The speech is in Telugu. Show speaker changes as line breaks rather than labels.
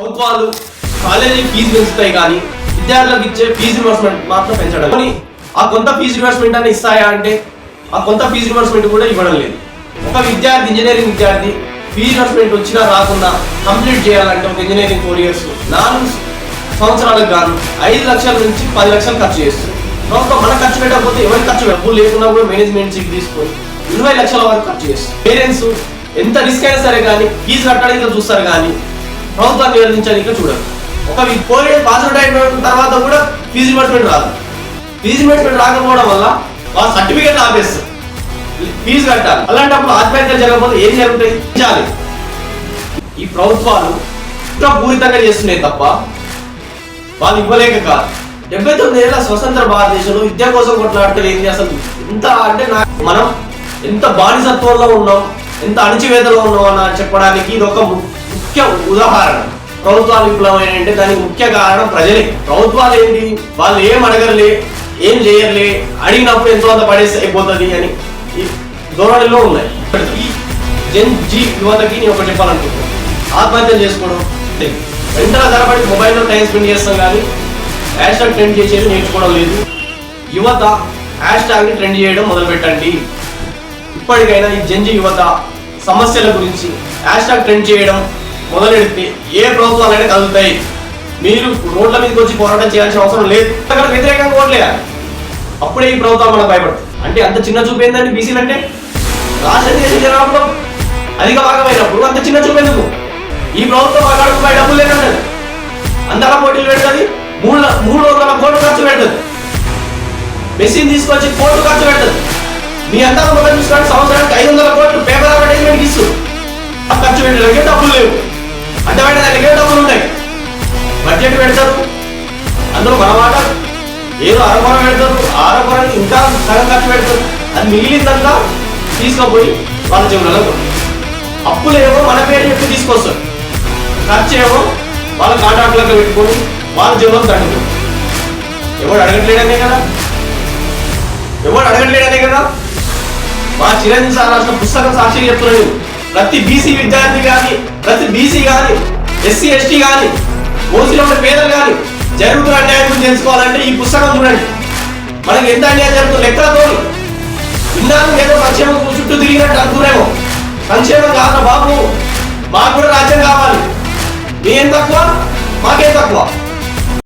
ప్రభుత్వాలు కాలేజీ ఫీజు పెంచుతాయి కానీ విద్యార్థులకు ఇచ్చే ఫీజు రివర్స్మెంట్ మాత్రం పెంచడం. కానీ ఆ కొంత ఫీజు రివర్స్మెంట్ అని ఇస్తాయా అంటే ఆ కొంత ఫీజు రివర్స్మెంట్ కూడా ఇవ్వడం లేదు. ఒక విద్యార్థి ఇంజనీరింగ్ విద్యార్థి ఫీజు రివర్స్మెంట్ వచ్చినా రాకుండా కంప్లీట్ చేయాలంటే ఒక ఇంజనీరింగ్ 4 years 4 సంవత్సరాలకు గాను 5 లక్షల నుంచి 10 లక్షలు ఖర్చు చేస్తుంది. ప్రభుత్వం మన ఖర్చు పెట్టకపోతే ఎవరి ఖర్చు డబ్బులు లేకున్నా కూడా మేనేజ్మెంట్ సీట్ తీసుకొని 20 లక్షల వరకు ఖర్చు చేస్తుంది. పేరెంట్స్ ఎంత రిస్క్ అయినా సరే కానీ ఫీజు కట్టడానికి చూస్తారు కానీ ప్రభుత్వాన్ని నివేదించడానికి చూడరు. ఒక 4 years పాస్ అవుట్ అయిన తర్వాత కూడా ఫీజు రివర్స్మెంట్ రాదు. ఫీజు రివర్స్మెంట్ రాకపోవడం వల్ల వాళ్ళ సర్టిఫికేట్ ఆపేస్తారు, ఫీజు కట్టాలి. అలాంటప్పుడు ఆత్మహత్యలు జరగకపోతే ఏం జరుగుతాయి? ఈ ప్రభుత్వాలు ఇంకా పూరితంగా చేస్తున్నాయి తప్ప వాళ్ళు ఇవ్వలేక కాదు. 79 ఏళ్ల స్వతంత్ర భారతదేశంలో విద్య కోసం కొట్లాడతారు ఏంటి అసలు? ఎంత అంటే మనం ఎంత బానిసత్వంలో ఉన్నాం, ఎంత అణచివేతలో ఉన్నాం అని చెప్పడానికి ఇది ఒక ముఖ్య ఉదాహరణ. ప్రభుత్వాలు విప్లవం అంటే దానికి ముఖ్య కారణం ప్రజలే. ప్రభుత్వాలు ఏంటి, వాళ్ళు ఏం అడగలే, ఏం చేయలే, అడిగినప్పుడు ఎంతో అంత పడేసి అయిపోతుంది అని ఈ ధోరణిలో ఉన్నాయి. ఈ జెన్ జీ యువతకి నేను ఒకటి చెప్పాలనుకుంటున్నాను, ఆత్మహత్యలు చేసుకోవడం వెంటనే ధరపడి మొబైల్లో టైం స్పెండ్ చేస్తాం కానీ హ్యాష్ ట్యాగ్ ట్రెండ్ చేసేది నేర్చుకోవడం లేదు. యువత హ్యాష్ ట్యాగ్ని ట్రెండ్ చేయడం మొదలుపెట్టండి. ఇప్పటికైనా ఈ జెన్ జీ యువత సమస్యల గురించి హ్యాష్ ట్యాగ్ ట్రెండ్ చేయడం మొదలెడితే ఏ ప్రభుత్వాలైనా కలుగుతాయి. మీరు రోడ్ల మీదకి వచ్చి పోరాటం చేయాల్సిన అవసరం లేదు. అక్కడ వ్యతిరేకంగా ఓట్లేయాలి, అప్పుడే ఈ ప్రభుత్వం మనకు భయపడుతుంది. అంటే అంత చిన్న చూపు ఏంటంటే బీసీలు అంటే రాష్ట్ర దేశ జనాభాలో అధిక భాగమైనప్పుడు అంత చిన్న చూపు ఎందుకు? ఈ ప్రభుత్వం మాట్లాడుకున్న డబ్బులు లేదంటే అంతలా పోటీలు పెడుతుంది. 300 కోట్లు ఖర్చు పెడుతుంది. మెషిన్ తీసుకొచ్చి కోట్లు ఖర్చు పెడుతుంది. మీ అంతా చూసుకోండి, సంవత్సరానికి 500 కోట్లు పేపర్ అడ్వర్టైజ్మెంట్ ఇస్తూ ఖర్చు పెట్టడానికి డబ్బులు లేవు. అంటే దానికి డబ్బులు ఉన్నాయి, బడ్జెట్ పెడతారు, అందులో మన మాట ఏదో అరకొర పెడతారు, అరకొరని ఇంకా సగం ఖర్చు పెడతారు. అది మిగిలిందంతా తీసుకుపోయి వాళ్ళ జీవనంలో అప్పులేమో మన పేరు చెప్పి తీసుకొస్తారు, ఖర్చు ఏమో వాళ్ళ కాంట్రాక్ట్లకు పెట్టుకొని వాళ్ళ జీవనం తట్టుకుంటారు. ఎవడు అడగట్లేడనే కదా, ఎవడు అడగట్లేడనే కదా. మా చిరంజీవి సార్ రాసిన పుస్తకం సాక్షి చెప్తున్నాను, ప్రతి బీసీ విద్యార్థి కానీ, ప్రతి బీసీ కానీ, ఎస్సీ ఎస్టీ కానీ, ఓసీలో ఉన్న పేదలు కానీ జరుగుతున్న అన్యాయం గురించి తెలుసుకోవాలంటే ఈ పుస్తకం చూడండి. మనకి ఎంత అన్యాయం జరుగుతుంది లెక్కలతో. ఇన్నాళ్ళు ఏదో సంక్షేమం చుట్టూ తిరిగినట్టు అనుకునేమో, సంక్షేమం కాదు బాబు, మాకు కూడా రాజ్యం కావాలి. మీకేం తక్కువ, మాకేం తక్కువ.